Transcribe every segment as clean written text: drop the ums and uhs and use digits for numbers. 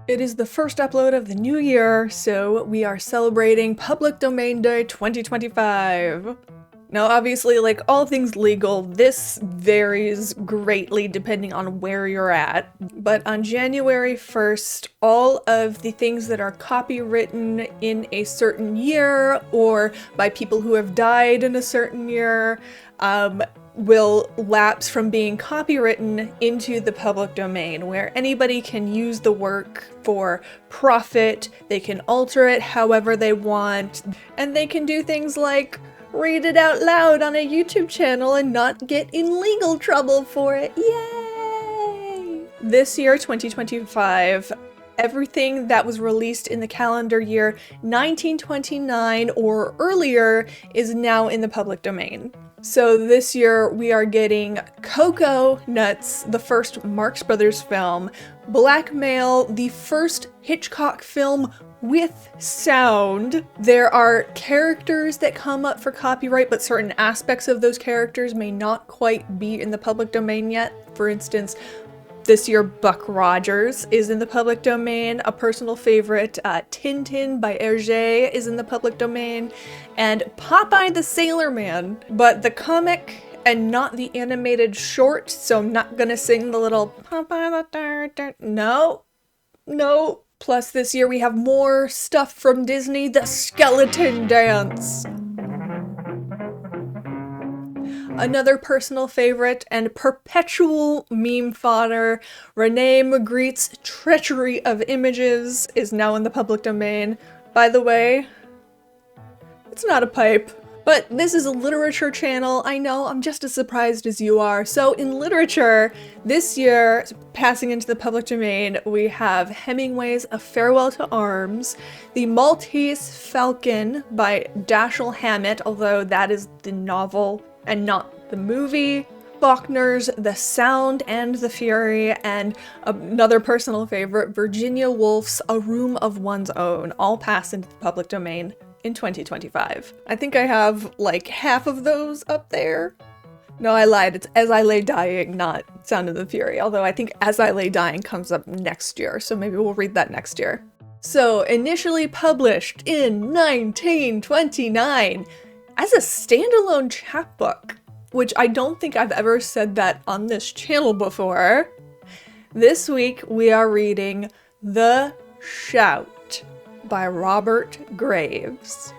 It is the first upload of the new year, so we are celebrating Public Domain Day 2025. Now, obviously, like all things legal, this varies greatly depending on where you're at. But on January 1st, all of the things that are copywritten in a certain year or by people who have died in a certain year will lapse from being copywritten into the public domain, where anybody can use the work for profit, they can alter it however they want, and they can do things like read it out loud on a YouTube channel and not get in legal trouble for it. Yay! This year, 2025, everything that was released in the calendar year 1929 or earlier is now in the public domain. So this year we are getting Cocoa Nuts, the first Marx Brothers film, Blackmail, the first Hitchcock film with sound. There are characters that come up for copyright, but certain aspects of those characters may not quite be in the public domain yet. For instance, this year, Buck Rogers is in the public domain. A personal favorite, Tintin by Hergé, is in the public domain. And Popeye the Sailor Man. But the comic and not the animated short, so I'm not gonna sing the little Popeye the No. Plus this year we have more stuff from Disney, The Skeleton Dance. Another personal favorite and perpetual meme fodder, Rene Magritte's Treachery of Images is now in the public domain. By the way, it's not a pipe. But this is a literature channel. I know, I'm just as surprised as you are. So in literature, this year, passing into the public domain, we have Hemingway's A Farewell to Arms, The Maltese Falcon by Dashiell Hammett, although that is the novel and not the movie, Faulkner's The Sound and the Fury, and another personal favorite, Virginia Woolf's A Room of One's Own, all pass into the public domain in 2025. I think I have like half of those up there. No, I lied. It's As I Lay Dying, not Sound of the Fury, although I think As I Lay Dying comes up next year, so maybe we'll read that next year. So, initially published in 1929, as a standalone chapbook, which I don't think I've ever said that on this channel before. This week we are reading The Shout by Robert Graves.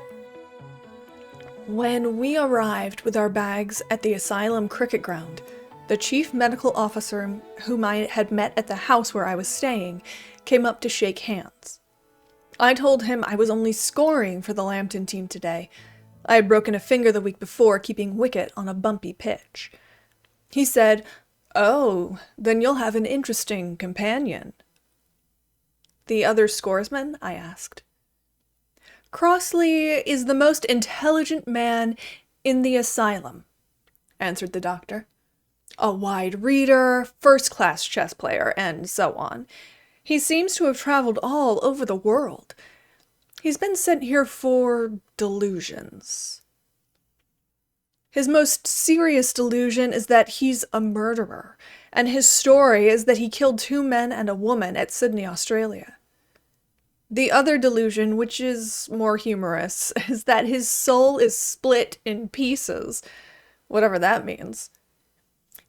When we arrived with our bags at the asylum cricket ground, the chief medical officer whom I had met at the house where I was staying came up to shake hands. I told him I was only scoring for the Lambton team today. I had broken a finger the week before keeping wicket on a bumpy pitch. He said, "Oh, then you'll have an interesting companion." "The other scoresman?" I asked. "Crossley is the most intelligent man in the asylum," answered the doctor. "A wide reader, first-class chess player, and so on. He seems to have traveled all over the world. He's been sent here for delusions. His most serious delusion is that he's a murderer, and his story is that he killed 2 men and a woman at Sydney, Australia. The other delusion, which is more humorous, is that his soul is split in pieces, whatever that means.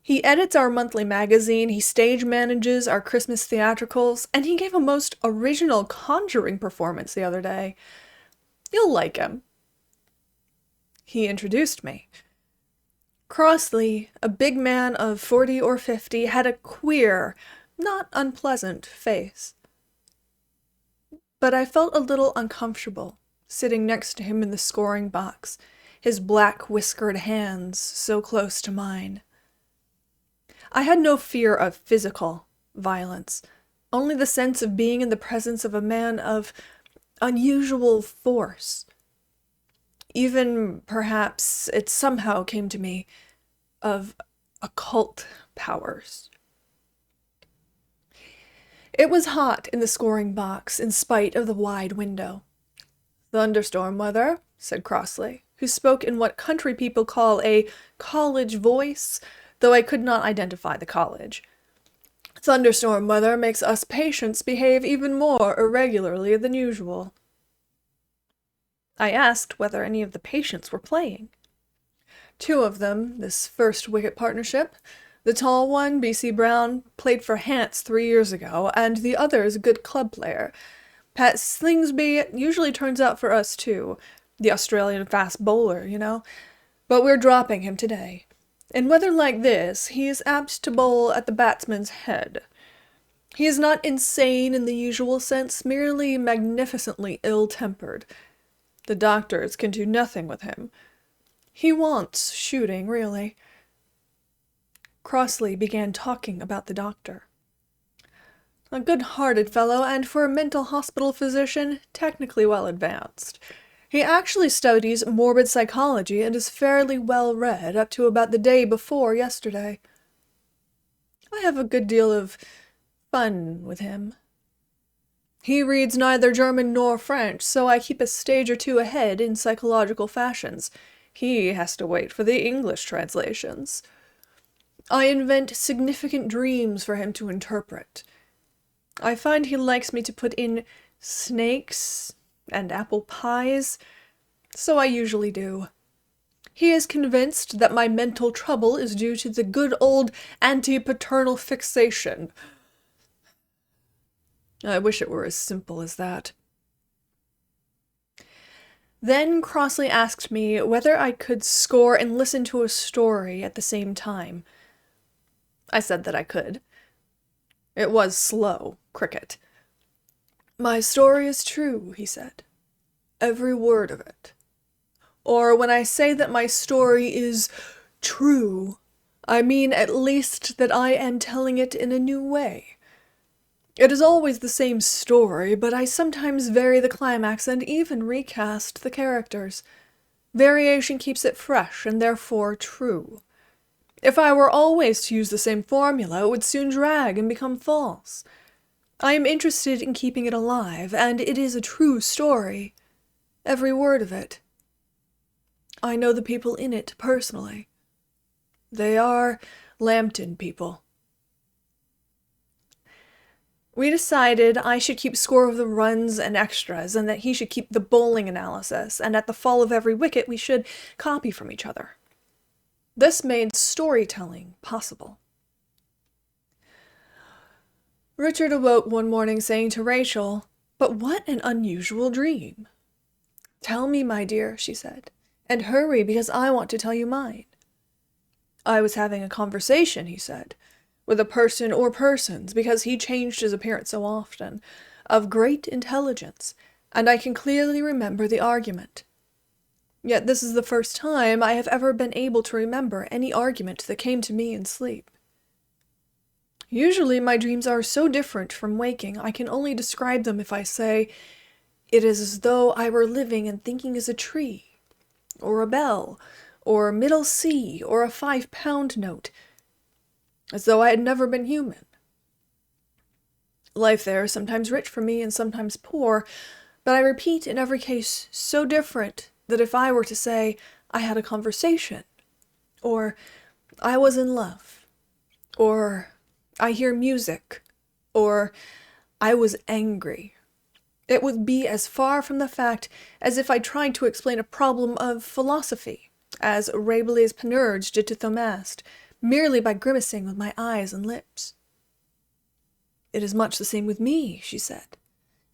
He edits our monthly magazine, he stage manages our Christmas theatricals, and he gave a most original conjuring performance the other day. You'll like him." He introduced me. Crossley, a big man of 40 or 50, had a queer, not unpleasant face. But I felt a little uncomfortable, sitting next to him in the scoring box, his black whiskered hands so close to mine. I had no fear of physical violence, only the sense of being in the presence of a man of unusual force. Even, perhaps, it somehow came to me, of occult powers. It was hot in the scoring box, in spite of the wide window. "Thunderstorm weather," said Crossley, who spoke in what country people call a college voice, though I could not identify the college. Thunderstorm weather makes us patients behave even more irregularly than usual. I asked whether any of the patients were playing. Two of them, this first wicket partnership. The tall one, B.C. Brown, played for Hants 3 years ago, and the other is a good club player. Pat Slingsby usually turns out for us too. The Australian fast bowler, you know. But we're dropping him today. In weather like this, he is apt to bowl at the batsman's head. He is not insane in the usual sense, merely magnificently ill-tempered. The doctors can do nothing with him. He wants shooting, really. Crossley began talking about the doctor. A good-hearted fellow, and for a mental hospital physician, technically well advanced. He actually studies morbid psychology and is fairly well read up to about the day before yesterday. I have a good deal of fun with him. He reads neither German nor French, so I keep a stage or two ahead in psychological fashions. He has to wait for the English translations. I invent significant dreams for him to interpret. I find he likes me to put in snakes and apple pies, so I usually do. He is convinced that my mental trouble is due to the good old anti-paternal fixation. I wish it were as simple as that. Then Crossley asked me whether I could score and listen to a story at the same time. I said that I could. It was slow cricket. My story is true, he said. Every word of it. Or when I say that my story is true, I mean at least that I am telling it in a new way. It is always the same story, but I sometimes vary the climax and even recast the characters. Variation keeps it fresh and therefore true. If I were always to use the same formula, it would soon drag and become false. I am interested in keeping it alive, and it is a true story. Every word of it. I know the people in it personally. They are Lambton people. We decided I should keep score of the runs and extras, and that he should keep the bowling analysis, and at the fall of every wicket we should copy from each other. This made storytelling possible. Richard awoke one morning saying to Rachel, "But what an unusual dream." "Tell me, my dear," she said, "and hurry, because I want to tell you mine." "I was having a conversation," he said, "with a person or persons, because he changed his appearance so often, of great intelligence, and I can clearly remember the argument. Yet this is the first time I have ever been able to remember any argument that came to me in sleep. Usually my dreams are so different from waking, I can only describe them if I say, it is as though I were living and thinking as a tree, or a bell, or middle C, or a 5-pound note, as though I had never been human. Life there is sometimes rich for me and sometimes poor, but I repeat in every case so different that if I were to say, I had a conversation, or I was in love, or I hear music, or I was angry, it would be as far from the fact as if I tried to explain a problem of philosophy, as Rabelais Panurge did to Thamast, merely by grimacing with my eyes and lips. It is much the same with me, she said.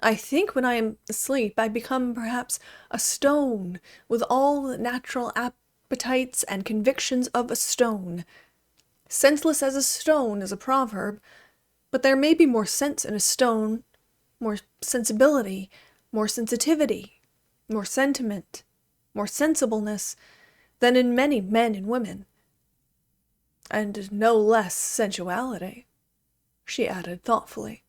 I think when I am asleep I become perhaps a stone, with all the natural appetites and convictions of a stone. Senseless as a stone is a proverb, but there may be more sense in a stone, more sensibility, more sensitivity, more sentiment, more sensibleness, than in many men and women. And no less sensuality, she added thoughtfully.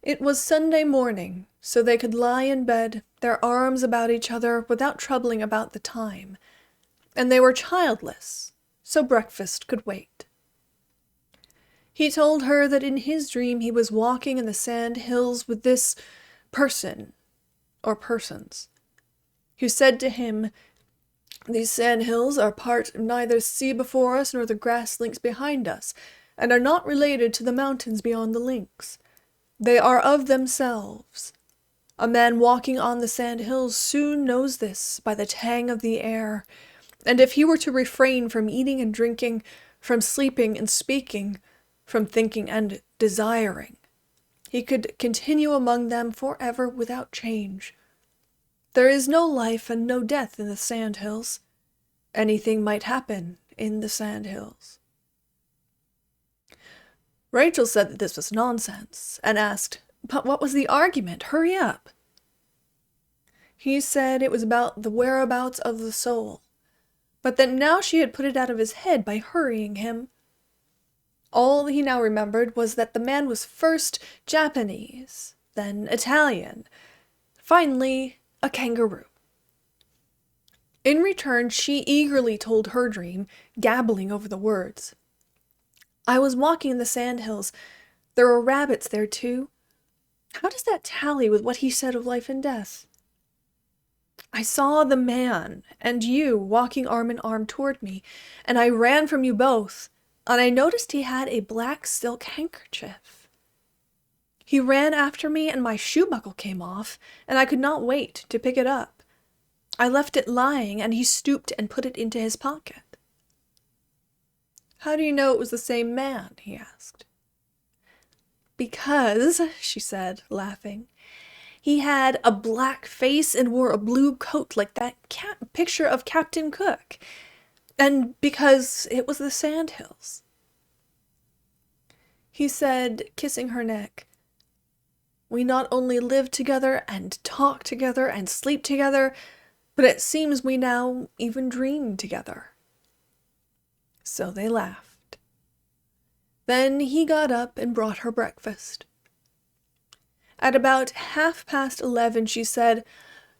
It was Sunday morning, so they could lie in bed, their arms about each other without troubling about the time, and they were childless, so breakfast could wait. He told her that in his dream he was walking in the sand hills with this person, or persons, who said to him, "These sand hills are part of neither sea before us nor the grass links behind us, and are not related to the mountains beyond the links. They are of themselves. A man walking on the sand hills soon knows this by the tang of the air, and if he were to refrain from eating and drinking, from sleeping and speaking, from thinking and desiring, he could continue among them forever without change. There is no life and no death in the sand hills. Anything might happen in the sand hills. Rachel said that this was nonsense, and asked, "But what was the argument? Hurry up." He said it was about the whereabouts of the soul, but that now she had put it out of his head by hurrying him. All he now remembered was that the man was first Japanese, then Italian, finally a kangaroo. In return, she eagerly told her dream, gabbling over the words. "I was walking in the sand hills. There were rabbits there, too. How does that tally with what he said of life and death? I saw the man and you walking arm in arm toward me, and I ran from you both, and I noticed he had a black silk handkerchief. He ran after me, and my shoe buckle came off, and I could not wait to pick it up. I left it lying, and he stooped and put it into his pocket." "How do you know it was the same man?" he asked. "Because," she said, laughing, "he had a black face and wore a blue coat like that picture of Captain Cook, and because it was the sand hills." He said, kissing her neck, "We not only live together and talk together and sleep together, but it seems we now even dream together." So they laughed. Then he got up and brought her breakfast. At about 11:30, she said,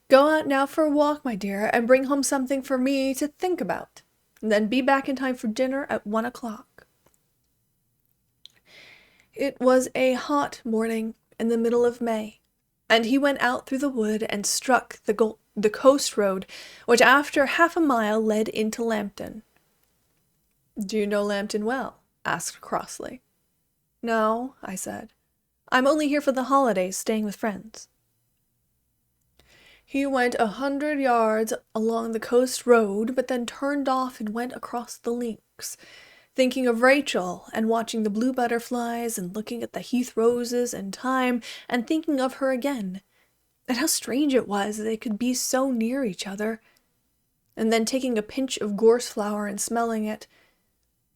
"Go out now for a walk, my dear, and bring home something for me to think about, and then be back in time for dinner at 1:00. It was a hot morning in the middle of May, and he went out through the wood and struck the coast road, which after half a mile led into Lambton. "Do you know Lambton well?" asked Crossley. "No," I said. "I'm only here for the holidays, staying with friends." He went 100 yards along the coast road, but then turned off and went across the links, thinking of Rachel, and watching the blue butterflies, and looking at the heath roses and thyme, and thinking of her again, and how strange it was that they could be so near each other, and then taking a pinch of gorse flower and smelling it,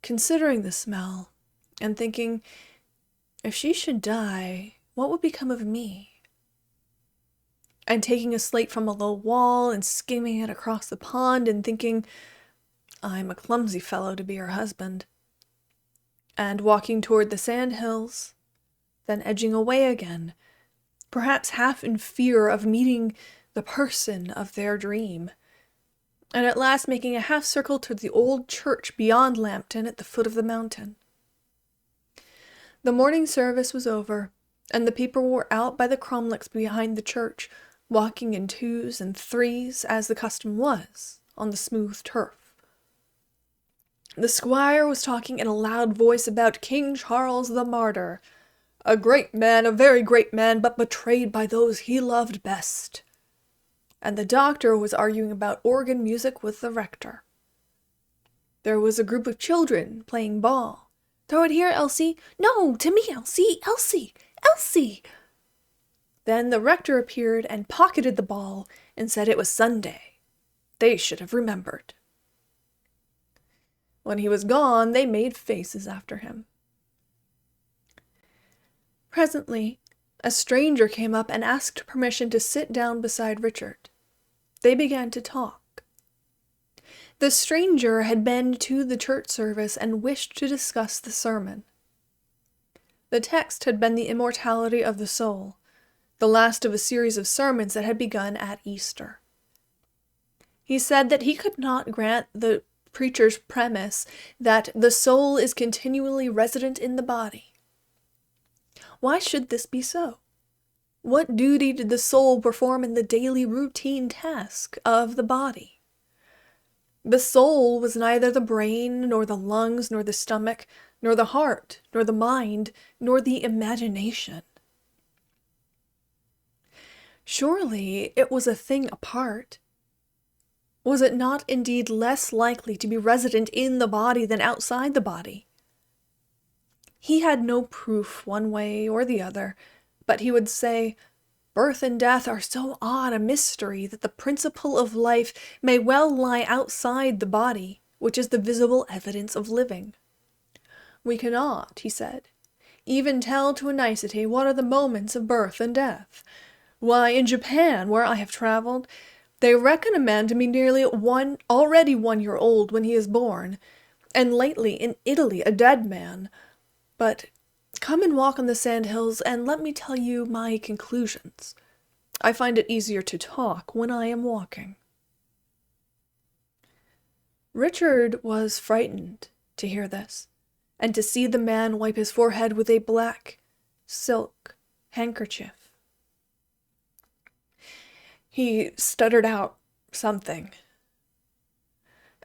considering the smell, and thinking, if she should die, what would become of me? And taking a slate from a low wall and skimming it across the pond and thinking, I'm a clumsy fellow to be her husband. And walking toward the sand hills, then edging away again, perhaps half in fear of meeting the person of their dream, and at last making a half-circle to the old church beyond Lambton at the foot of the mountain. The morning service was over, and the people were out by the cromlechs behind the church, walking in 2s and 3s, as the custom was, on the smooth turf. The squire was talking in a loud voice about King Charles the Martyr, a great man, a very great man, but betrayed by those he loved best. And the doctor was arguing about organ music with the rector. There was a group of children playing ball. Throw it here, Elsie. No, to me, Elsie, Elsie, Elsie. Then the rector appeared and pocketed the ball and said it was Sunday. They should have remembered. When he was gone, they made faces after him. Presently, a stranger came up and asked permission to sit down beside Richard. They began to talk. The stranger had been to the church service and wished to discuss the sermon. The text had been the immortality of the soul, the last of a series of sermons that had begun at Easter. He said that he could not grant the preacher's premise that the soul is continually resident in the body. Why should this be so? What duty did the soul perform in the daily routine task of the body? The soul was neither the brain, nor the lungs, nor the stomach, nor the heart, nor the mind, nor the imagination. Surely it was a thing apart. Was it not indeed less likely to be resident in the body than outside the body? He had no proof one way or the other, but he would say, birth and death are so odd a mystery that the principle of life may well lie outside the body, which is the visible evidence of living. We cannot, he said, even tell to a nicety what are the moments of birth and death. Why, in Japan, where I have traveled, they reckon a man to be already 1 year old when he is born, and lately in Italy a dead man. But come and walk on the sandhills, and let me tell you my conclusions. I find it easier to talk when I am walking. Richard was frightened to hear this, and to see the man wipe his forehead with a black silk handkerchief. He stuttered out something.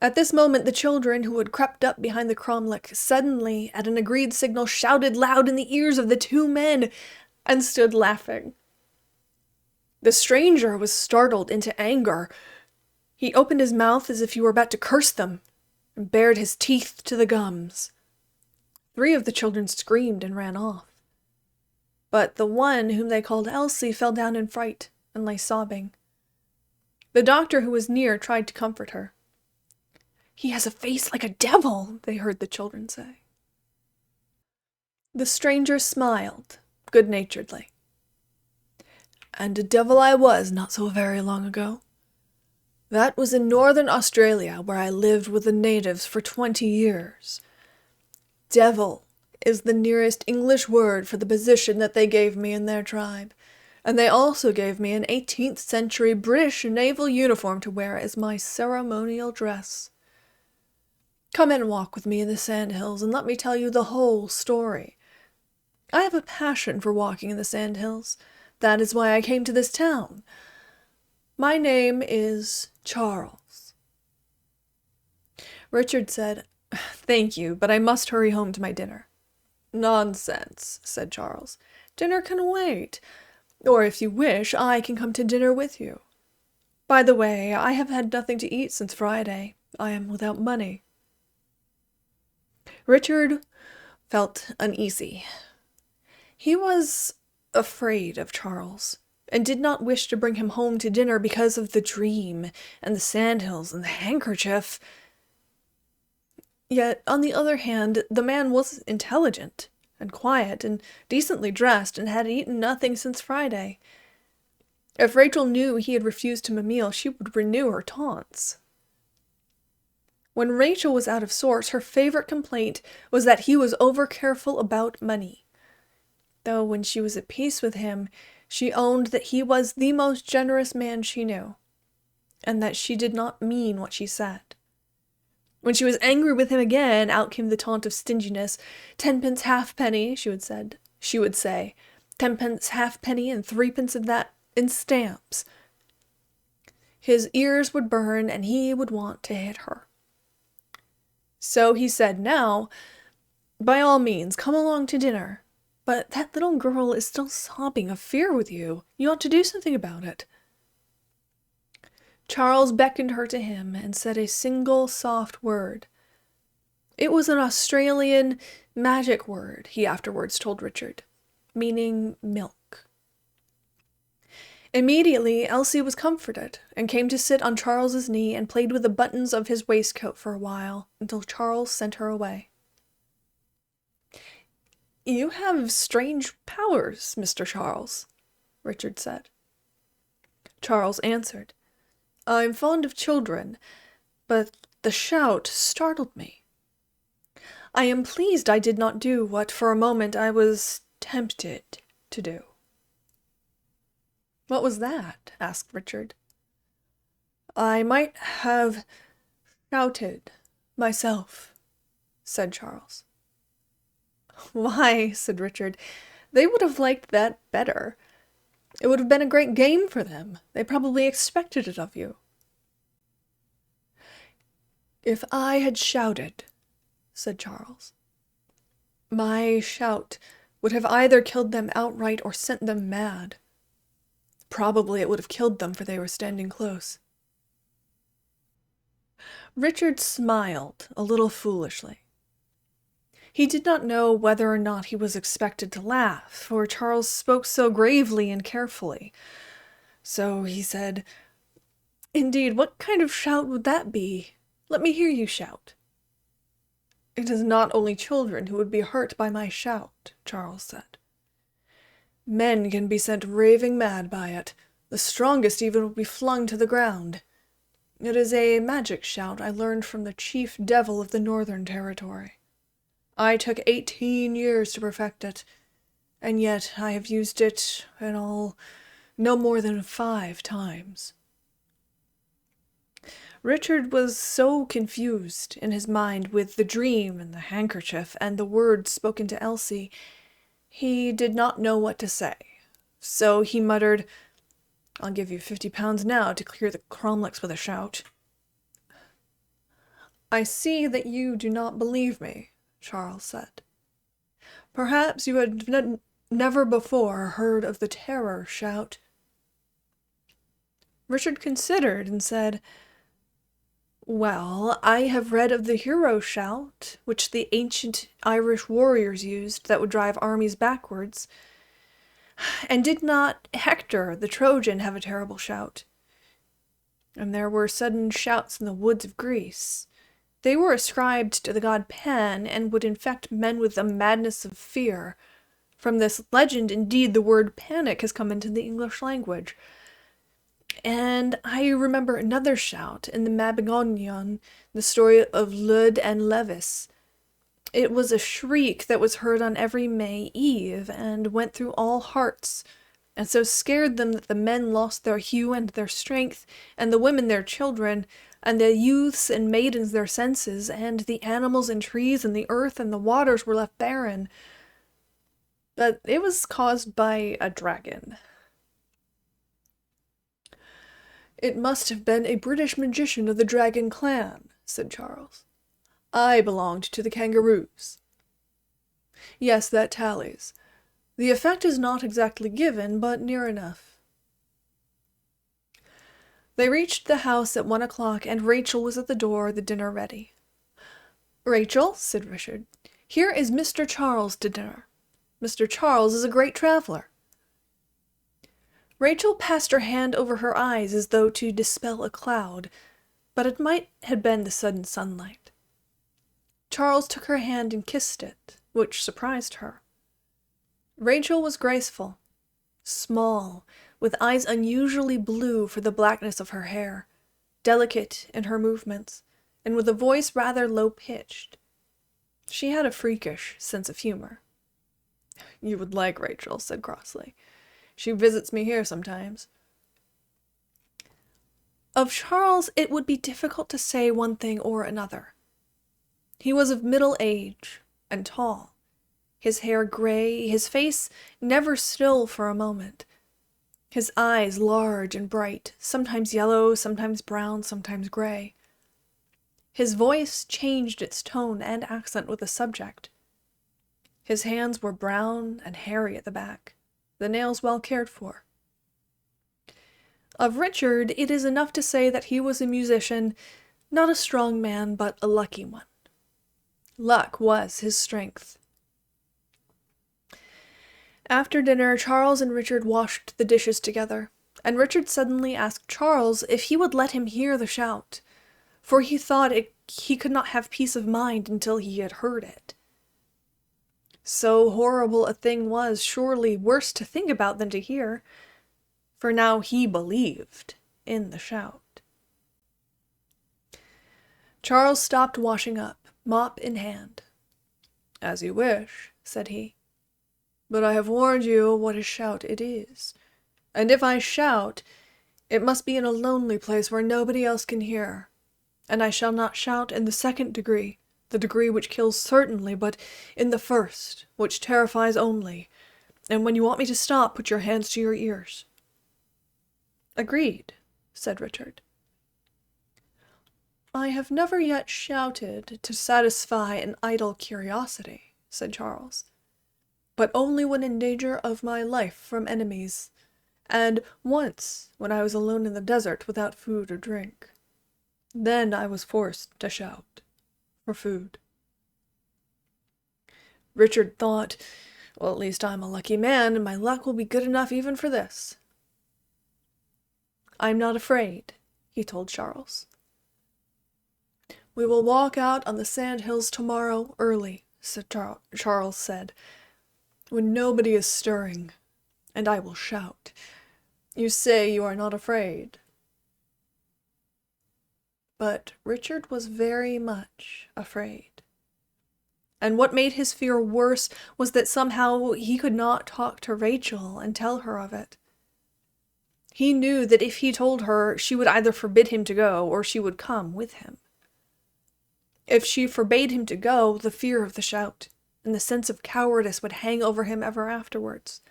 At this moment, the children who had crept up behind the cromlech suddenly, at an agreed signal, shouted loud in the ears of the two men, and stood laughing. The stranger was startled into anger. He opened his mouth as if he were about to curse them, and bared his teeth to the gums. 3 of the children screamed and ran off. But the one whom they called Elsie fell down in fright and lay sobbing. The doctor who was near tried to comfort her. "He has a face like a devil," they heard the children say. The stranger smiled good-naturedly. "And a devil I was not so very long ago. That was in northern Australia, where I lived with the natives for 20 years. Devil is the nearest English word for the position that they gave me in their tribe, and they also gave me an 18th century British naval uniform to wear as my ceremonial dress. Come and walk with me in the sandhills, and let me tell you the whole story. I have a passion for walking in the sandhills. That is why I came to this town. My name is Charles." Richard said, "Thank you, but I must hurry home to my dinner." "Nonsense," said Charles. "Dinner can wait. Or if you wish, I can come to dinner with you. By the way, I have had nothing to eat since Friday. I am without money." Richard felt uneasy. He was afraid of Charles, and did not wish to bring him home to dinner because of the dream, and the sandhills, and the handkerchief. Yet, on the other hand, the man was intelligent, and quiet, and decently dressed, and had eaten nothing since Friday. If Rachel knew he had refused him a meal, she would renew her taunts. When Rachel was out of sorts, her favorite complaint was that he was over-careful about money. Though when she was at peace with him, she owned that he was the most generous man she knew, and that she did not mean what she said. When she was angry with him again, out came the taunt of stinginess. 10 pence halfpenny, she would say. 10 pence halfpenny, and 3 pence of that in stamps. His ears would burn, and he would want to hit her. So he said, "Now, by all means, come along to dinner. But that little girl is still sobbing of fear with you. You ought to do something about it." Charles beckoned her to him and said a single soft word. It was an Australian magic word, he afterwards told Richard, meaning milk. Immediately, Elsie was comforted, and came to sit on Charles's knee and played with the buttons of his waistcoat for a while, until Charles sent her away. "You have strange powers, Mr. Charles," Richard said. Charles answered, "I'm fond of children, but the shout startled me. I am pleased I did not do what for a moment I was tempted to do." "What was that?" asked Richard. "I might have shouted myself," said Charles. "Why," said Richard, "they would have liked that better. It would have been a great game for them. They probably expected it of you." "If I had shouted," said Charles, My shout would have either killed them outright or sent them mad. Probably it would have killed them, for they were standing close. Richard smiled, a little foolishly. He did not know whether or not he was expected to laugh, for Charles spoke so gravely and carefully. So he said, "Indeed, what kind of shout would that be? Let me hear you shout." "It is not only children who would be hurt by my shout," Charles said. "Men can be sent raving mad by it. The strongest even would be flung to the ground. It is a magic shout I learned from the chief devil of the Northern Territory. I took 18 years to perfect it, and yet I have used it in all no more than 5 times." Richard was so confused in his mind with the dream and the handkerchief and the words spoken to Elsie, he did not know what to say. So he muttered, "I'll give you £50 now to clear the cromlechs with a shout." "I see that you do not believe me," Charles said. "Perhaps you had never before heard of the terror shout." Richard considered and said, "Well, I have read of the hero shout, which the ancient Irish warriors used that would drive armies backwards. And did not Hector, the Trojan, have a terrible shout? And there were sudden shouts in the woods of Greece. They were ascribed to the god Pan, and would infect men with the madness of fear. From this legend, indeed, the word panic has come into the English language. And I remember another shout in the Mabinogion, the story of Lud and Levis. It was a shriek that was heard on every May Eve, and went through all hearts, and so scared them that the men lost their hue and their strength, and the women their children, and the youths and maidens their senses, and the animals and trees and the earth and the waters were left barren. But it was caused by a dragon." "It must have been a British magician of the Dragon clan," said Charles. "I belonged to the Kangaroos." "Yes, that tallies. The effect is not exactly given, but near enough." They reached the house at 1 o'clock, and Rachel was at the door, the dinner ready. "Rachel," said Richard, "here is Mr. Charles to dinner. Mr. Charles is a great traveler." Rachel passed her hand over her eyes as though to dispel a cloud, but it might have been the sudden sunlight. Charles took her hand and kissed it, which surprised her. Rachel was graceful, small, with eyes unusually blue for the blackness of her hair, delicate in her movements, and with a voice rather low-pitched. She had a freakish sense of humor. "You would like Rachel," said Crossley. "She visits me here sometimes." Of Charles it would be difficult to say one thing or another. He was of middle age, and tall, his hair gray, his face never still for a moment, his eyes large and bright, sometimes yellow, sometimes brown, sometimes gray. His voice changed its tone and accent with the subject. His hands were brown and hairy at the back, the nails well cared for. Of Richard, it is enough to say that he was a musician, not a strong man, but a lucky one. Luck was his strength. After dinner, Charles and Richard washed the dishes together, and Richard suddenly asked Charles if he would let him hear the shout, for he thought he could not have peace of mind until he had heard it. So horrible a thing was surely worse to think about than to hear, for now he believed in the shout. Charles stopped washing up, mop in hand. "As you wish," said he. "But I have warned you what a shout it is. And if I shout, it must be in a lonely place where nobody else can hear. And I shall not shout in the 2nd degree, the degree which kills certainly, but in the 1st, which terrifies only. And when you want me to stop, put your hands to your ears." "Agreed," said Richard. "I have never yet shouted to satisfy an idle curiosity," said Charles. "But only when in danger of my life from enemies, and once when I was alone in the desert without food or drink. Then I was forced to shout for food." Richard thought, "Well, at least I'm a lucky man, and my luck will be good enough even for this." "I'm not afraid," he told Charles. "We will walk out on the sand hills tomorrow early," Charles said, "when nobody is stirring, and I will shout. You say you are not afraid." But Richard was very much afraid. And what made his fear worse was that somehow he could not talk to Rachel and tell her of it. He knew that if he told her, she would either forbid him to go or she would come with him. If she forbade him to go, the fear of the shout and the sense of cowardice would hang over him ever afterwards.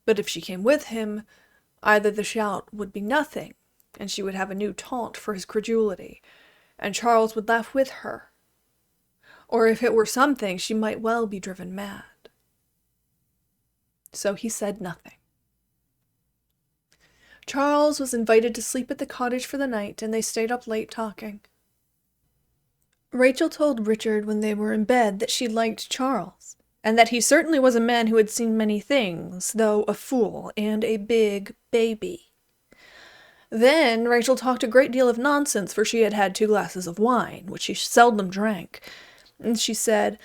But if she came with him, either the shout would be nothing, and she would have a new taunt for his credulity, and Charles would laugh with her. Or if it were something, she might well be driven mad. So he said nothing. Charles was invited to sleep at the cottage for the night, and they stayed up late talking. Rachel told Richard when they were in bed that she liked Charles, and that he certainly was a man who had seen many things, though a fool and a big baby. Then Rachel talked a great deal of nonsense, for she had had 2 glasses of wine, which she seldom drank, and she said,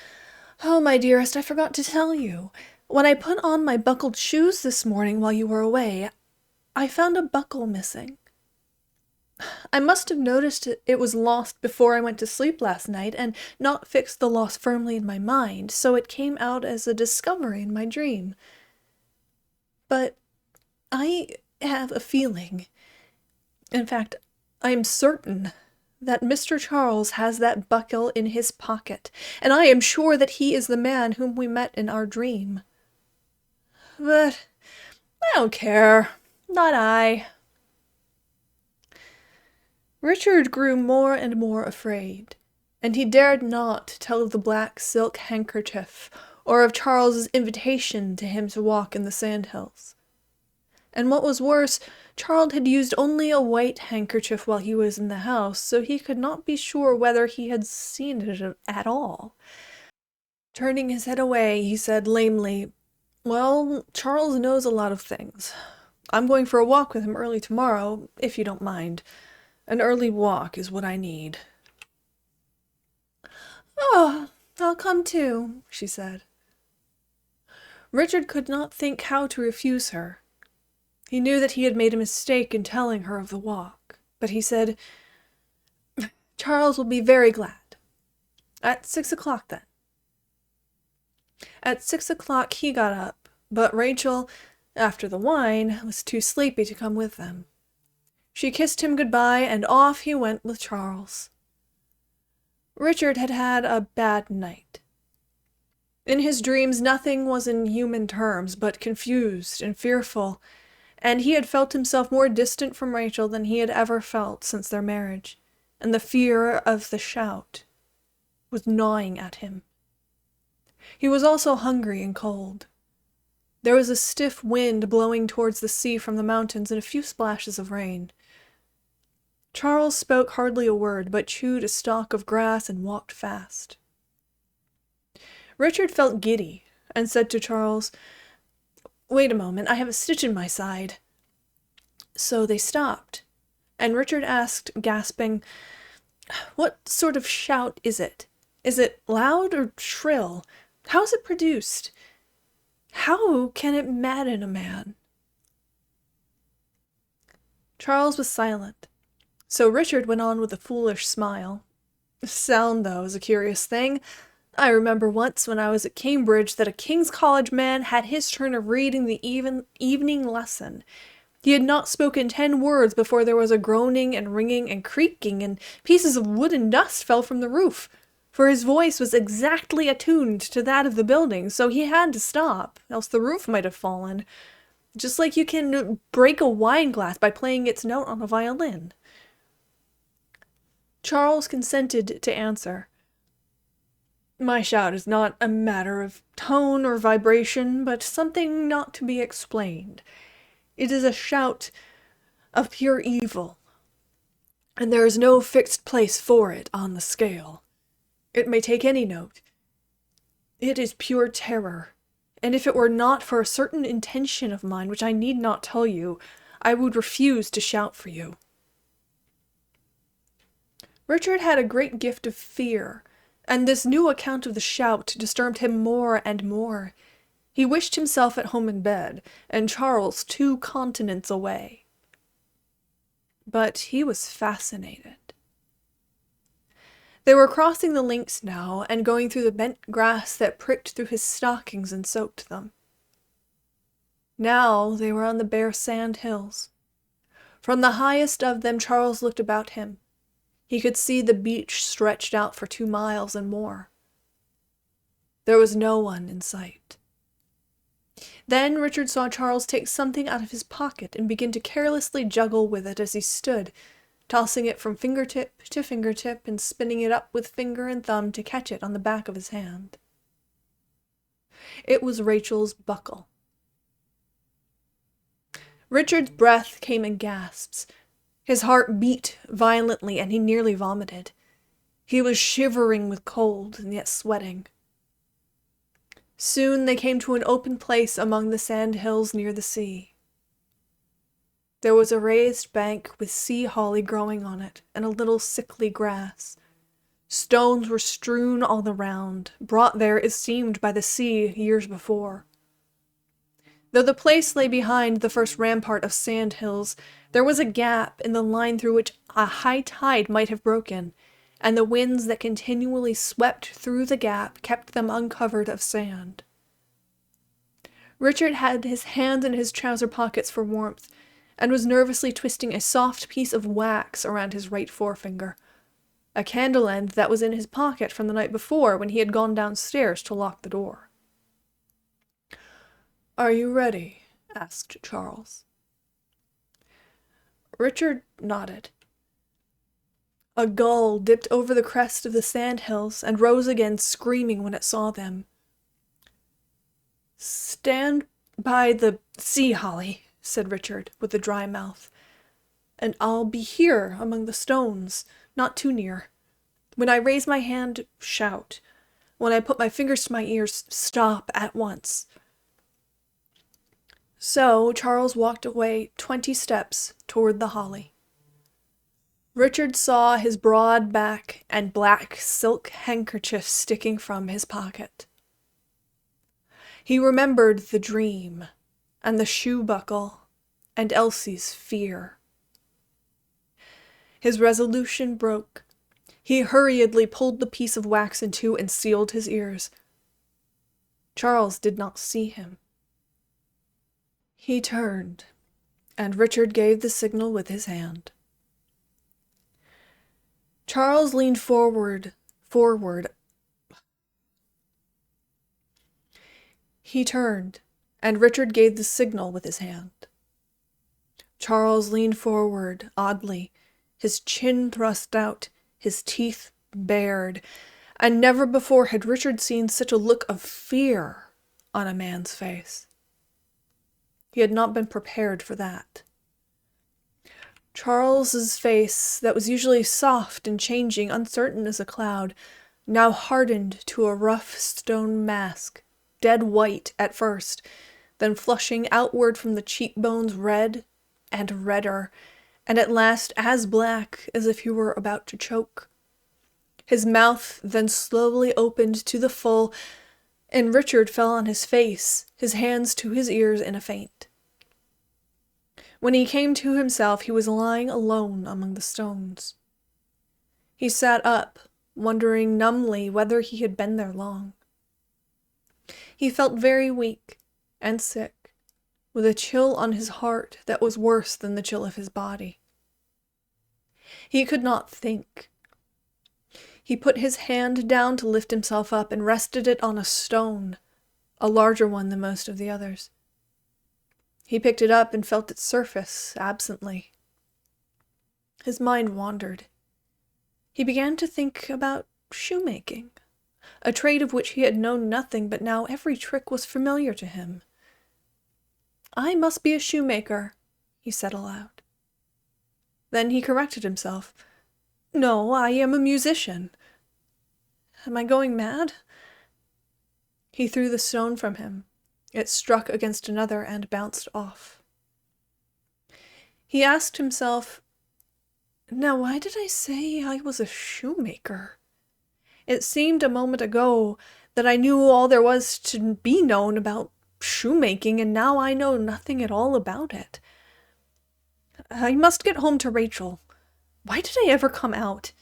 "Oh, my dearest, I forgot to tell you. When I put on my buckled shoes this morning while you were away, I found a buckle missing. I must have noticed it was lost before I went to sleep last night, and not fixed the loss firmly in my mind, so it came out as a discovery in my dream. But I have a feeling, in fact, I am certain, that Mr. Charles has that buckle in his pocket, and I am sure that he is the man whom we met in our dream. But I don't care. Not I." Richard grew more and more afraid, and he dared not tell of the black silk handkerchief, or of Charles's invitation to him to walk in the sandhills. And what was worse, Charles had used only a white handkerchief while he was in the house, so he could not be sure whether he had seen it at all. Turning his head away, he said lamely, "Well, Charles knows a lot of things. I'm going for a walk with him early tomorrow, if you don't mind. An early walk is what I need." "Oh, I'll come too," she said. Richard could not think how to refuse her. He knew that he had made a mistake in telling her of the walk, but he said, "Charles will be very glad. At 6 o'clock, then." At 6 o'clock he got up, but Rachel, after the wine, was too sleepy to come with them. She kissed him goodbye, and off he went with Charles. Richard had had a bad night. In his dreams nothing was in human terms, but confused and fearful, and he had felt himself more distant from Rachel than he had ever felt since their marriage, and the fear of the shout was gnawing at him. He was also hungry and cold. There was a stiff wind blowing towards the sea from the mountains and a few splashes of rain. Charles spoke hardly a word, but chewed a stalk of grass and walked fast. Richard felt giddy, and said to Charles, "Wait a moment, I have a stitch in my side." So they stopped, and Richard asked, gasping, "What sort of shout is it? Is it loud or shrill? How is it produced? How can it madden a man?" Charles was silent. So Richard went on with a foolish smile. "Sound, though, is a curious thing. I remember once when I was at Cambridge that a King's College man had his turn of reading the evening lesson. He had not spoken 10 words before there was a groaning and ringing and creaking, and pieces of wood and dust fell from the roof, for his voice was exactly attuned to that of the building, so he had to stop, else the roof might have fallen, just like you can break a wine glass by playing its note on a violin." Charles consented to answer. My shout is not a matter of tone or vibration, but something not to be explained. It is a shout of pure evil, and there is no fixed place for it on the scale. It may take any note. It is pure terror, and if it were not for a certain intention of mine, which I need not tell you, I would refuse to shout for you. Richard had a great gift of fear, and this new account of the shout disturbed him more and more. He wished himself at home in bed, and Charles 2 continents away. But he was fascinated. They were crossing the links now, and going through the bent grass that pricked through his stockings and soaked them. Now they were on the bare sand hills. From the highest of them Charles looked about him. He could see the beach stretched out for 2 miles and more. There was no one in sight. Then Richard saw Charles take something out of his pocket and begin to carelessly juggle with it as he stood, tossing it from fingertip to fingertip and spinning it up with finger and thumb to catch it on the back of his hand. It was Rachel's buckle. Richard's breath came in gasps. His heart beat violently, and he nearly vomited. He was shivering with cold and yet sweating. Soon they came to an open place among the sand hills near the sea. There was a raised bank with sea holly growing on it, and a little sickly grass. Stones were strewn all around, brought there, it seemed, by the sea years before. Though the place lay behind the first rampart of sand hills, there was a gap in the line through which a high tide might have broken, and the winds that continually swept through the gap kept them uncovered of sand. Richard had his hands in his trouser pockets for warmth, and was nervously twisting a soft piece of wax around his right forefinger, a candle end that was in his pocket from the night before when he had gone downstairs to lock the door. "Are you ready?" asked Charles. Richard nodded. A gull dipped over the crest of the sand hills and rose again, screaming when it saw them. "Stand by the sea holly," said Richard, with a dry mouth, "and I'll be here among the stones, not too near. When I raise my hand, shout. When I put my fingers to my ears, stop at once." So Charles walked away 20 steps toward the holly. Richard saw his broad back and black silk handkerchief sticking from his pocket. He remembered the dream, and the shoe buckle, and Elsie's fear. His resolution broke. He hurriedly pulled the piece of wax in two and sealed his ears. Charles did not see him. He turned, and Richard gave the signal with his hand. Charles leaned forward. He turned, and Richard gave the signal with his hand. Charles leaned forward, oddly, his chin thrust out, his teeth bared, and never before had Richard seen such a look of fear on a man's face. He had not been prepared for that. Charles's face, that was usually soft and changing, uncertain as a cloud, now hardened to a rough stone mask, dead white at first, then flushing outward from the cheekbones red and redder, and at last as black as if he were about to choke. His mouth then slowly opened to the full, and Richard fell on his face, his hands to his ears in a faint. When he came to himself, he was lying alone among the stones. He sat up, wondering numbly whether he had been there long. He felt very weak and sick, with a chill on his heart that was worse than the chill of his body. He could not think. He put his hand down to lift himself up and rested it on a stone, a larger one than most of the others. He picked it up and felt its surface absently. His mind wandered. He began to think about shoemaking, a trade of which he had known nothing, but now every trick was familiar to him. "I must be a shoemaker," he said aloud. Then he corrected himself. "No, I am a musician. Am I going mad?" He threw the stone from him. It struck against another and bounced off. He asked himself, "Now why did I say I was a shoemaker? It seemed a moment ago that I knew all there was to be known about shoemaking, and now I know nothing at all about it. I must get home to Rachel. Why did I ever come out?"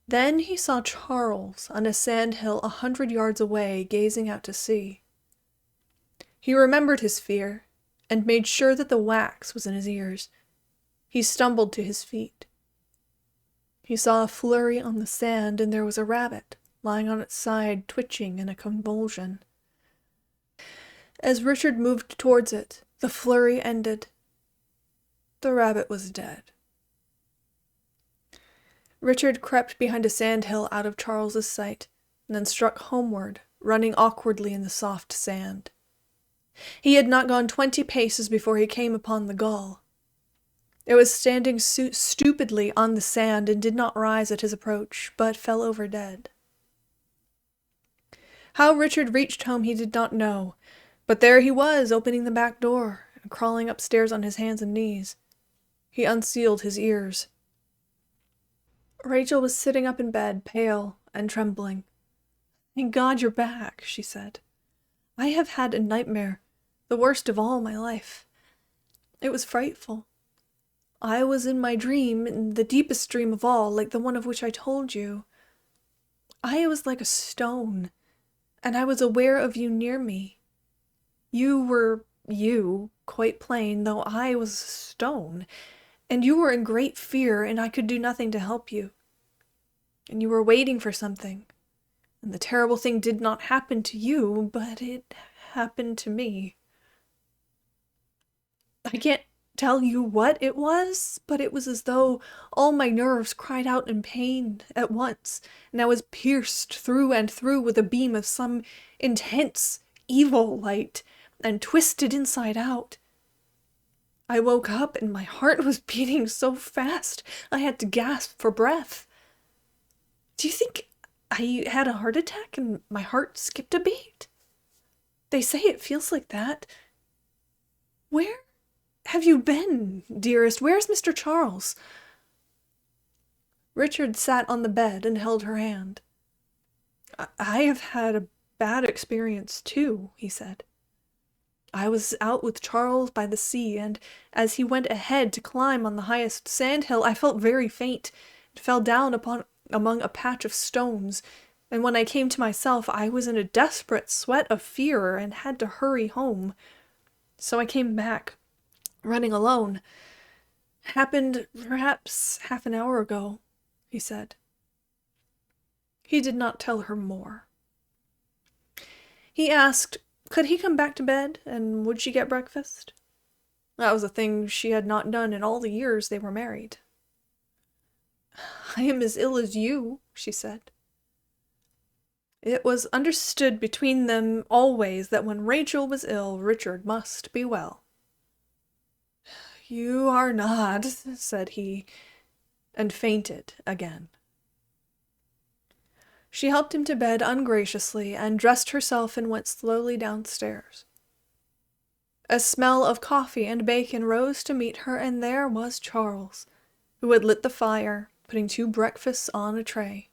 Then he saw Charles on a sandhill 100 yards away, gazing out to sea. He remembered his fear, and made sure that the wax was in his ears. He stumbled to his feet. He saw a flurry on the sand, and there was a rabbit lying on its side, twitching in a convulsion. As Richard moved towards it, the flurry ended. The rabbit was dead. Richard crept behind a sandhill out of Charles's sight, and then struck homeward, running awkwardly in the soft sand. He had not gone 20 paces before he came upon the gull. It was standing stupidly on the sand and did not rise at his approach, but fell over dead. How Richard reached home he did not know, but there he was, opening the back door and crawling upstairs on his hands and knees. He unsealed his ears. Rachel was sitting up in bed, pale and trembling. "Thank God you're back," she said. "I have had a nightmare, the worst of all my life. It was frightful. I was in my dream, in the deepest dream of all, like the one of which I told you. I was like a stone, and I was aware of you near me. You were you, quite plain, though I was a stone, and you were in great fear, and I could do nothing to help you. And you were waiting for something, and the terrible thing did not happen to you, but it happened to me. I can't tell you what it was, but it was as though all my nerves cried out in pain at once, and I was pierced through and through with a beam of some intense, evil light, and twisted inside out. I woke up, and my heart was beating so fast I had to gasp for breath. Do you think I had a heart attack and my heart skipped a beat? They say it feels like that. Where have you been, dearest? Where's Mr. Charles?" Richard sat on the bed and held her hand. I have had a bad experience, too," he said. "I was out with Charles by the sea, and as he went ahead to climb on the highest sandhill, I felt very faint, and fell down among a patch of stones, and when I came to myself, I was in a desperate sweat of fear and had to hurry home. So I came back, running alone. Happened perhaps half an hour ago," he said. He did not tell her more. He asked, could he come back to bed, and would she get breakfast? That was a thing she had not done in all the years they were married. "I am as ill as you," she said. It was understood between them always that when Rachel was ill, Richard must be well. "You are not," said he, and fainted again. She helped him to bed ungraciously and dressed herself and went slowly downstairs. A smell of coffee and bacon rose to meet her, and there was Charles, who had lit the fire, putting 2 breakfasts on a tray.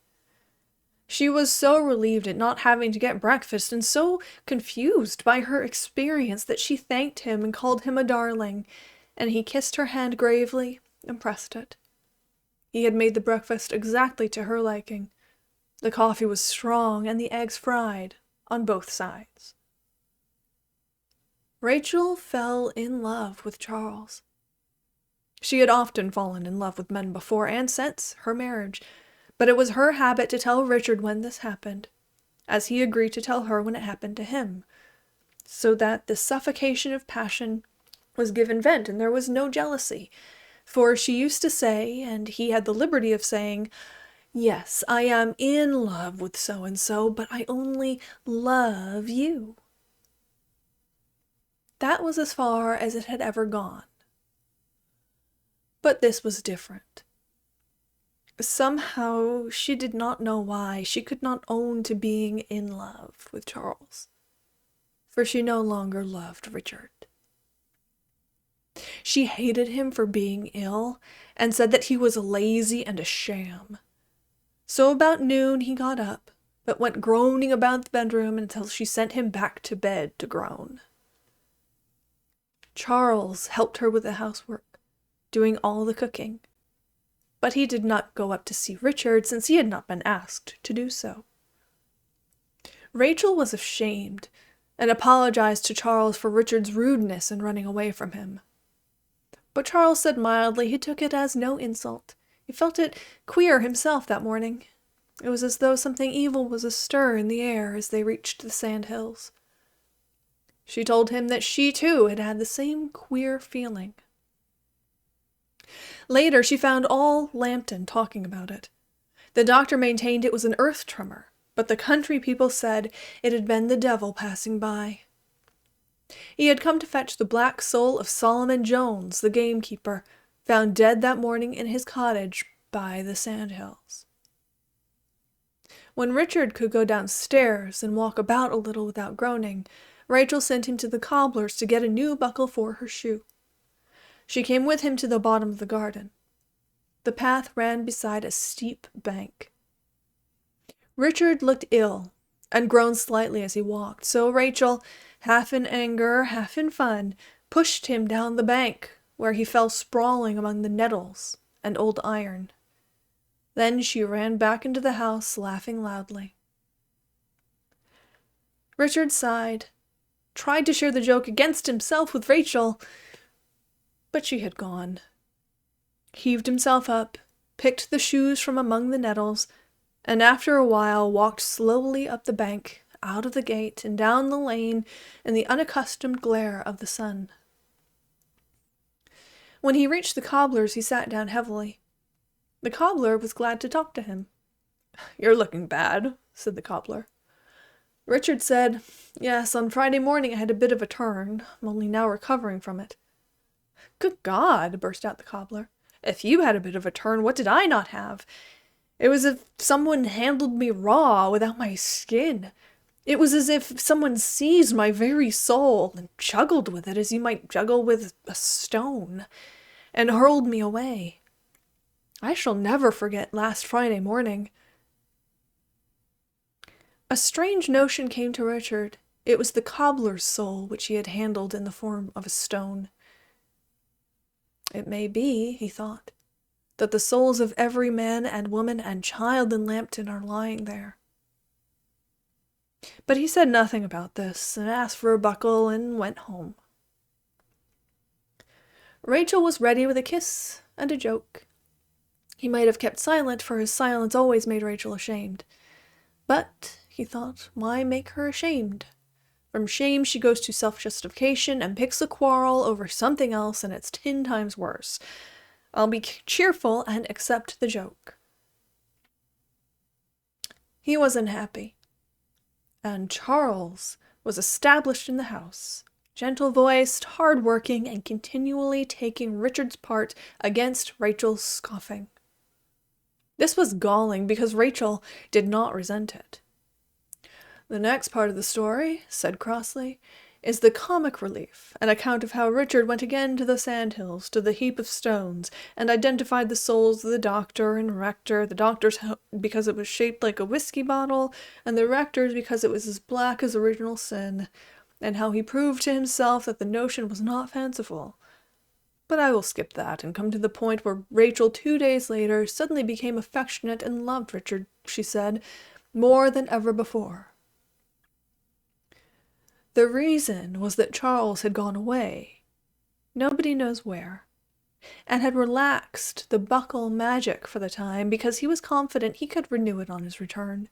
She was so relieved at not having to get breakfast and so confused by her experience that she thanked him and called him a darling, and he kissed her hand gravely and pressed it. He had made the breakfast exactly to her liking. The coffee was strong and the eggs fried on both sides. Rachel fell in love with Charles. She had often fallen in love with men before and since her marriage, but it was her habit to tell Richard when this happened, as he agreed to tell her when it happened to him, so that the suffocation of passion was given vent and there was no jealousy, for she used to say, and he had the liberty of saying, Yes, I am in love with so-and-so, but I only love you. That was as far as it had ever gone. But this was different. Somehow, she did not know why, she could not own to being in love with Charles, for she no longer loved Richard. She hated him for being ill, and said that he was lazy and a sham. So about noon he got up, but went groaning about the bedroom until she sent him back to bed to groan. Charles helped her with the housework, doing all the cooking. But he did not go up to see Richard, since he had not been asked to do so. Rachel was ashamed, and apologized to Charles for Richard's rudeness in running away from him. But Charles said mildly he took it as no insult. He felt it queer himself that morning. It was as though something evil was astir in the air as they reached the sand hills. She told him that she too had had the same queer feeling. Later, she found all Lambton talking about it. The doctor maintained it was an earth tremor, but the country people said it had been the devil passing by. He had come to fetch the black soul of Solomon Jones, the gamekeeper, found dead that morning in his cottage by the sandhills. When Richard could go downstairs and walk about a little without groaning, Rachel sent him to the cobbler's to get a new buckle for her shoe. She came with him to the bottom of the garden. The path ran beside a steep bank. Richard looked ill, and groaned slightly as he walked, so Rachel, half in anger, half in fun, pushed him down the bank, where he fell sprawling among the nettles and old iron. Then she ran back into the house, laughing loudly. Richard sighed, tried to share the joke against himself with Rachel, but she had gone. Heaved himself up, picked the shoes from among the nettles, and after a while walked slowly up the bank, out of the gate, and down the lane in the unaccustomed glare of the sun. When he reached the cobbler's, he sat down heavily. The cobbler was glad to talk to him. "You're looking bad," said the cobbler. Richard said, "Yes, on Friday morning I had a bit of a turn. I'm only now recovering from it." "Good God!" burst out the cobbler. "If you had a bit of a turn, what did I not have? It was as if someone handled me raw, without my skin. It was as if someone seized my very soul and juggled with it as you might juggle with a stone, and hurled me away. I shall never forget last Friday morning." A strange notion came to Richard. It was the cobbler's soul which he had handled in the form of a stone. It may be, he thought, that the souls of every man and woman and child in Lambton are lying there. But he said nothing about this, and asked for a buckle and went home. Rachel was ready with a kiss and a joke. He might have kept silent, for his silence always made Rachel ashamed. But, he thought, why make her ashamed? From shame she goes to self-justification and picks a quarrel over something else, and it's 10 times worse. I'll be cheerful and accept the joke. He was unhappy. And Charles was established in the house, gentle-voiced, hard-working, and continually taking Richard's part against Rachel's scoffing. This was galling because Rachel did not resent it. "The next part of the story," said crossly, "is the comic relief, an account of how Richard went again to the sandhills, to the heap of stones, and identified the souls of the doctor and rector, the doctor's because it was shaped like a whiskey bottle, and the rector's because it was as black as original sin, and how he proved to himself that the notion was not fanciful. But I will skip that, and come to the point where Rachel 2 days later suddenly became affectionate and loved Richard, she said, more than ever before. The reason was that Charles had gone away, nobody knows where, and had relaxed the buckle magic for the time because he was confident he could renew it on his return.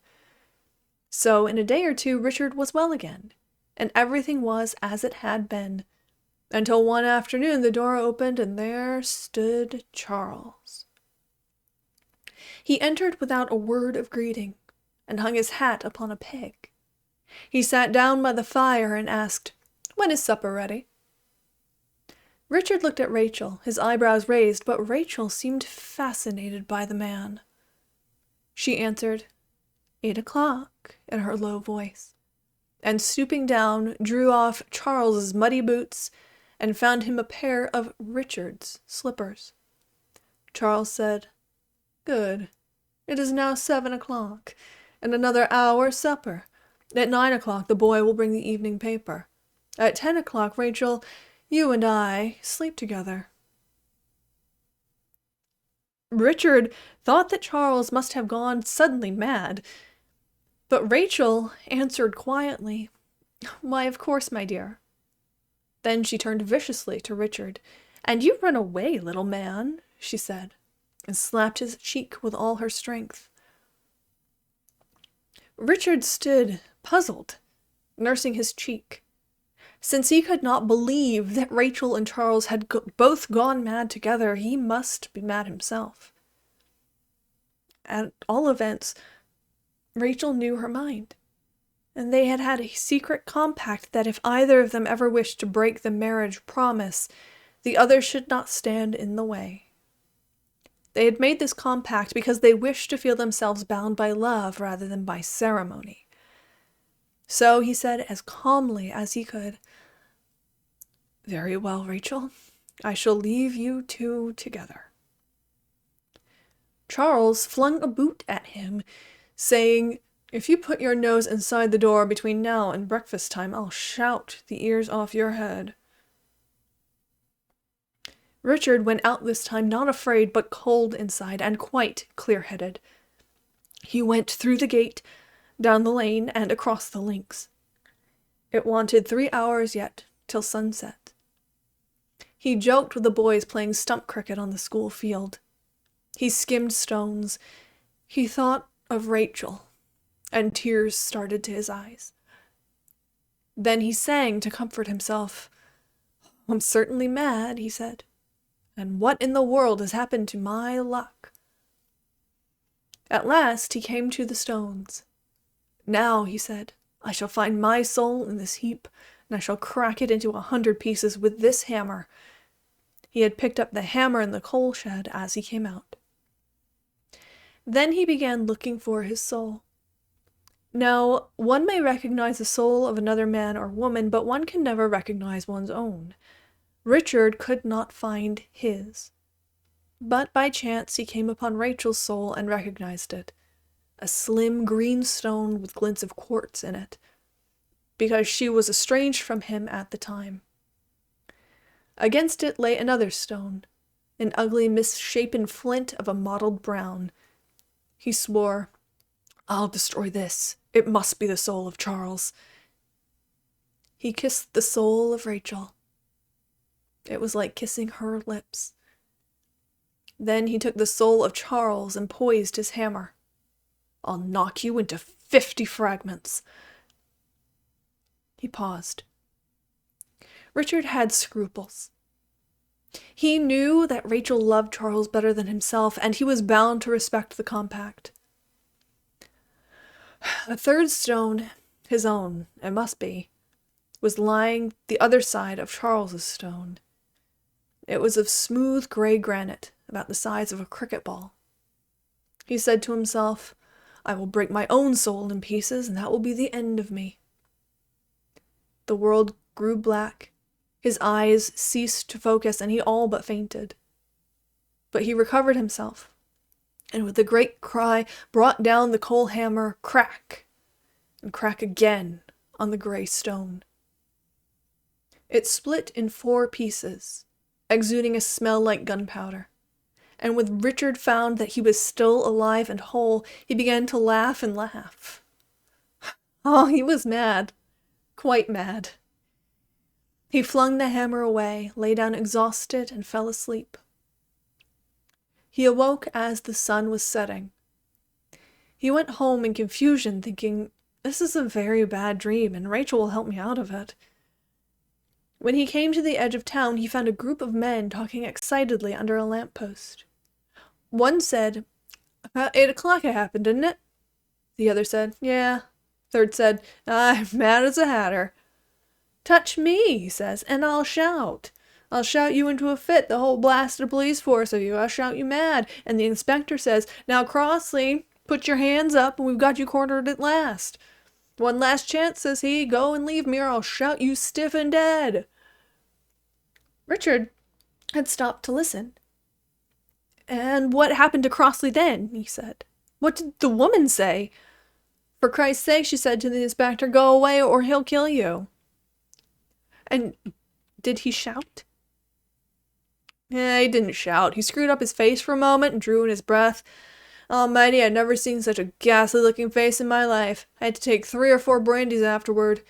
So in a day or two Richard was well again, and everything was as it had been, until one afternoon the door opened and there stood Charles. He entered without a word of greeting, and hung his hat upon a peg. He sat down by the fire and asked, "When is supper ready?" Richard looked at Rachel, his eyebrows raised, but Rachel seemed fascinated by the man. She answered, 8 o'clock, in her low voice, and stooping down, drew off Charles's muddy boots and found him a pair of Richard's slippers. Charles said, "Good. It is now 7 o'clock. In another hour, supper. At 9 o'clock the boy will bring the evening paper. At 10 o'clock, Rachel, you and I sleep together." Richard thought that Charles must have gone suddenly mad, but Rachel answered quietly, "Why, of course, my dear." Then she turned viciously to Richard. "And you run away, little man," she said, and slapped his cheek with all her strength. Richard stood, puzzled, nursing his cheek. Since he could not believe that Rachel and Charles had both gone mad together, he must be mad himself. At all events, Rachel knew her mind, and they had had a secret compact that if either of them ever wished to break the marriage promise, the other should not stand in the way. They had made this compact because they wished to feel themselves bound by love rather than by ceremony. So he said as calmly as he could, "Very well, Rachel. I shall leave you two together." Charles flung a boot at him, saying, "If you put your nose inside the door between now and breakfast time, I'll shout the ears off your head." Richard went out this time not afraid but cold inside and quite clear-headed. He went through the gate, down the lane, and across the links. It wanted 3 hours yet till sunset. He joked with the boys playing stump cricket on the school field. He skimmed stones. He thought of Rachel, and tears started to his eyes. Then he sang to comfort himself. "I'm certainly mad," he said. "And what in the world has happened to my luck?" At last he came to the stones. "Now," he said, "I shall find my soul in this heap, and I shall crack it into 100 pieces with this hammer." He had picked up the hammer in the coal shed as he came out. Then he began looking for his soul. Now, one may recognize the soul of another man or woman, but one can never recognize one's own. Richard could not find his. But by chance he came upon Rachel's soul and recognized it. A slim green stone with glints of quartz in it, because she was estranged from him at the time. Against it lay another stone, an ugly misshapen flint of a mottled brown. He swore, "I'll destroy this. It must be the soul of Charles." He kissed the soul of Rachel. It was like kissing her lips. Then he took the soul of Charles and poised his hammer. "I'll knock you into 50 fragments." He paused. Richard had scruples. He knew that Rachel loved Charles better than himself, and he was bound to respect the compact. A third stone, his own, it must be, was lying the other side of Charles's stone. It was of smooth gray granite, about the size of a cricket ball. He said to himself, "I will break my own soul in pieces, and that will be the end of me." The world grew black. His eyes ceased to focus, and he all but fainted. But he recovered himself, and with a great cry brought down the coal hammer, crack, and crack again on the gray stone. It split in 4 pieces, exuding a smell like gunpowder. And when Richard found that he was still alive and whole, he began to laugh and laugh. Oh, he was mad. Quite mad. He flung the hammer away, lay down exhausted, and fell asleep. He awoke as the sun was setting. He went home in confusion, thinking, "This is a very bad dream, and Rachel will help me out of it." When he came to the edge of town, he found a group of men talking excitedly under a lamppost. One said, About 8 o'clock it happened, didn't it? The other said, yeah. Third said, I'm mad as a hatter. Touch me, he says, and I'll shout. I'll shout you into a fit, the whole blasted police force of you. I'll shout you mad. And the inspector says, now Crossley, put your hands up and we've got you cornered at last. One last chance, says he. Go and leave me or I'll shout you stiff and dead. Richard had stopped to listen. And what happened to Crossley then? He said. What did the woman say? For Christ's sake, she said to the inspector, go away or he'll kill you. And did he shout? He didn't shout. He screwed up his face for a moment and drew in his breath. Almighty, I'd never seen such a ghastly-looking face in my life. I had to take 3 or 4 brandies afterward.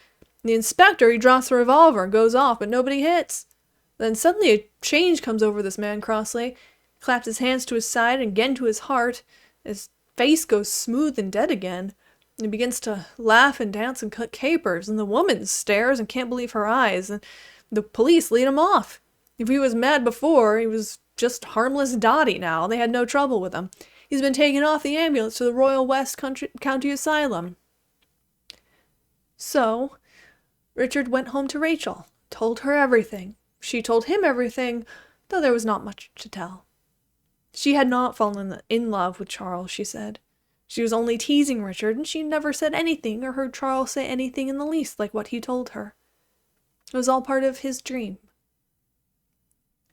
The inspector, he drops the revolver and goes off, but nobody hits. Then suddenly a change comes over this man, Crossley. He claps his hands to his side and again to his heart. His face goes smooth and dead again. And he begins to laugh and dance and cut capers, and the woman stares and can't believe her eyes, and the police lead him off. If he was mad before, he was just harmless Dottie now. They had no trouble with him. He's been taken off the ambulance to the Royal West County Asylum. So, Richard went home to Rachel, told her everything. She told him everything, though there was not much to tell. She had not fallen in love with Charles, she said. She was only teasing Richard, and she never said anything or heard Charles say anything in the least like what he told her. It was all part of his dream.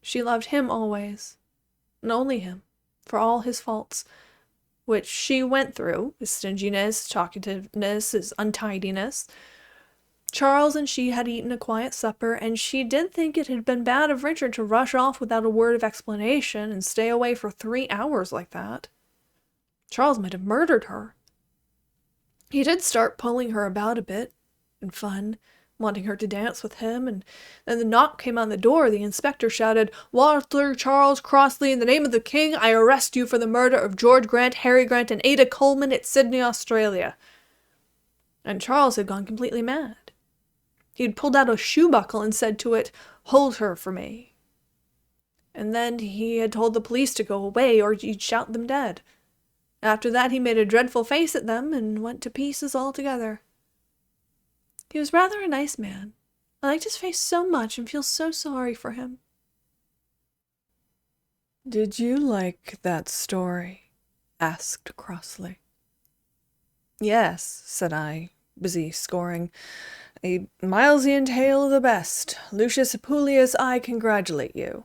She loved him always, and only him, for all his faults, which she went through, his stinginess, talkativeness, his untidiness. Charles and she had eaten a quiet supper, and she did think it had been bad of Richard to rush off without a word of explanation and stay away for 3 hours like that. Charles might have murdered her. He did start pulling her about a bit, in fun, wanting her to dance with him, and then the knock came on the door. The inspector shouted, Walter Charles Crossley, in the name of the King, I arrest you for the murder of George Grant, Harry Grant, and Ada Coleman at Sydney, Australia. And Charles had gone completely mad. He had pulled out a shoe buckle and said to it, hold her for me. And then he had told the police to go away or he'd shout them dead. After that he made a dreadful face at them and went to pieces altogether. He was rather a nice man. I liked his face so much and feel so sorry for him. Did you like that story? Asked Crossley. Yes, said I, busy scoring. A Milesian tale of the best. Lucius Apuleius, I congratulate you.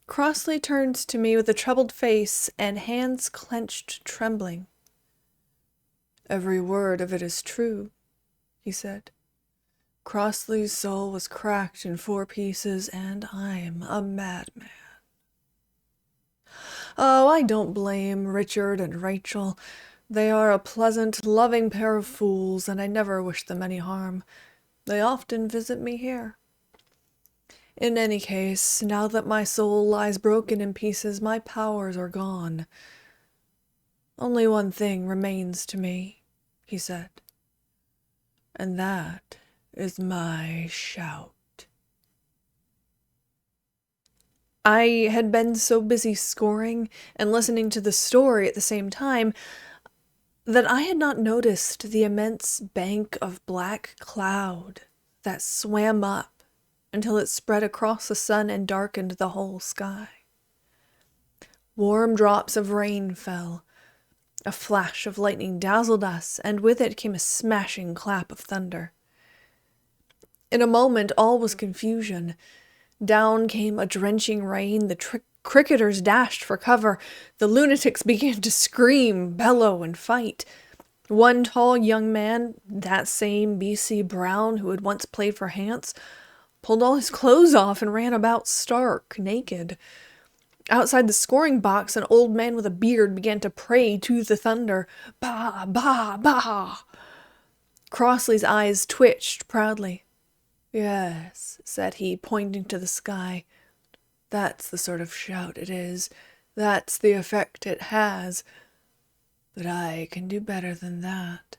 Crossley turned to me with a troubled face and hands clenched, trembling. Every word of it is true, he said. Crossley's soul was cracked in 4 pieces, and I'm a madman. Oh, I don't blame Richard and Rachel. They are a pleasant, loving pair of fools, and I never wish them any harm. They often visit me here. In any case, now that my soul lies broken in pieces, my powers are gone. Only one thing remains to me, he said, and that is my shout. I had been so busy scoring and listening to the story at the same time that I had not noticed the immense bank of black cloud that swam up until it spread across the sun and darkened the whole sky. Warm drops of rain fell. A flash of lightning dazzled us, and with it came a smashing clap of thunder. In a moment all was confusion. Down came a drenching rain, the cricketers dashed for cover, the lunatics began to scream, bellow, and fight. One tall young man, that same B.C. Brown who had once played for Hants, pulled all his clothes off and ran about stark naked. Outside the scoring box, an old man with a beard began to pray to the thunder. Bah, bah, bah! Crossley's eyes twitched proudly. Yes, said he, pointing to the sky. That's the sort of shout it is. That's the effect it has. But I can do better than that.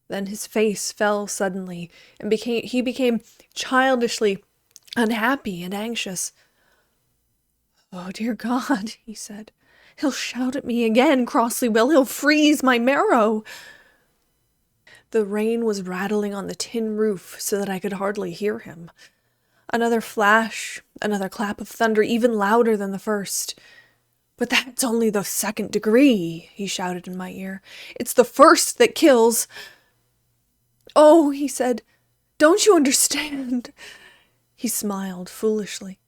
Then his face fell suddenly, and he became childishly unhappy and anxious. Oh, dear God, he said. He'll shout at me again, Crossley will. He'll freeze my marrow. The rain was rattling on the tin roof so that I could hardly hear him. Another flash, another clap of thunder, even louder than the first. But that's only the 2nd degree, he shouted in my ear. It's the first that kills. Oh, he said, don't you understand? He smiled foolishly.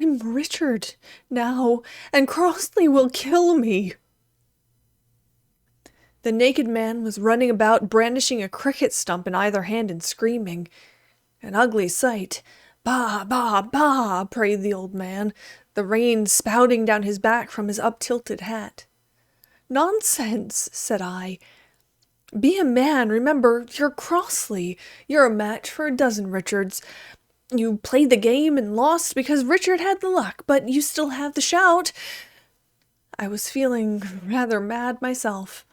I'm Richard now, and Crossley will kill me. The naked man was running about, brandishing a cricket stump in either hand and screaming. An ugly sight. Bah, bah, bah, prayed the old man, the rain spouting down his back from his up-tilted hat. Nonsense, said I. Be a man, remember, you're Crossley. You're a match for a dozen Richards. You played the game and lost because Richard had the luck, but you still have the shout. I was feeling rather mad myself.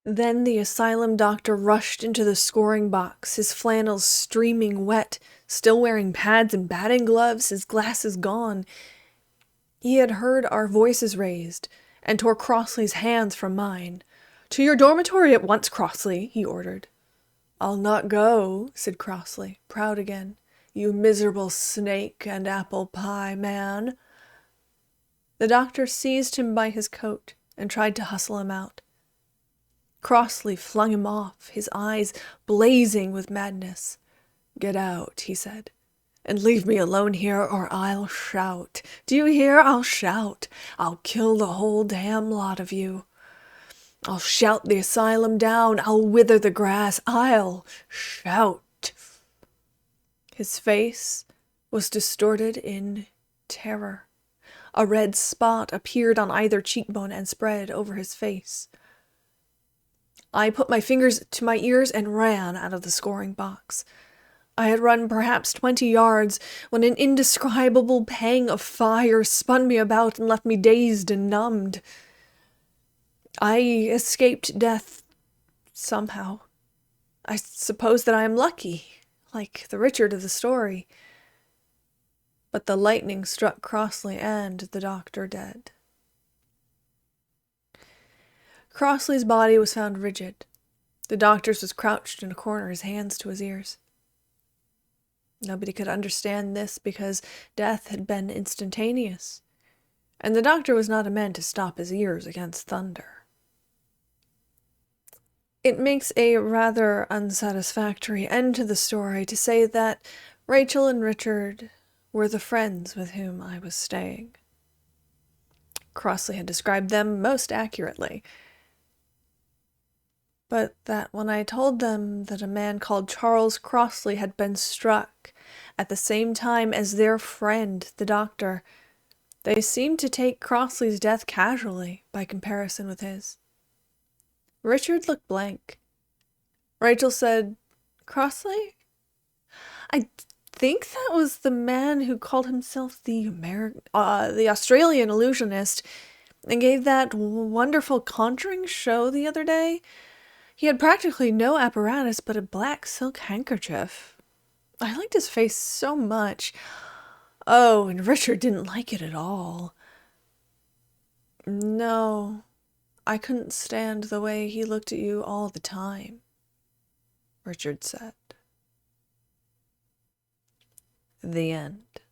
Then the asylum doctor rushed into the scoring box, his flannels streaming wet, still wearing pads and batting gloves, his glasses gone. He had heard our voices raised, and tore Crossley's hands from mine. To your dormitory at once, Crossley, he ordered. I'll not go, said Crossley, proud again. You miserable snake and apple pie man. The doctor seized him by his coat and tried to hustle him out. Crossley flung him off, his eyes blazing with madness. Get out, he said, and leave me alone here or I'll shout. Do you hear? I'll shout. I'll kill the whole damn lot of you. I'll shout the asylum down. I'll wither the grass. I'll shout. His face was distorted in terror. A red spot appeared on either cheekbone and spread over his face. I put my fingers to my ears and ran out of the scoring box. I had run perhaps 20 yards when an indescribable pang of fire spun me about and left me dazed and numbed. I escaped death somehow. I suppose that I am lucky, like the Richard of the story. But the lightning struck Crossley and the doctor dead. Crossley's body was found rigid. The doctor's was crouched in a corner, his hands to his ears. Nobody could understand this because death had been instantaneous, and the doctor was not a man to stop his ears against thunder. It makes a rather unsatisfactory end to the story to say that Rachel and Richard were the friends with whom I was staying. Crossley had described them most accurately, but that when I told them that a man called Charles Crossley had been struck at the same time as their friend, the doctor, they seemed to take Crossley's death casually by comparison with his. Richard looked blank. Rachel said, Crossley? I think that was the man who called himself the Australian illusionist and gave that wonderful conjuring show the other day. He had practically no apparatus but a black silk handkerchief. I liked his face so much. Oh, and Richard didn't like it at all. No, I couldn't stand the way he looked at you all the time, Richard said. The end.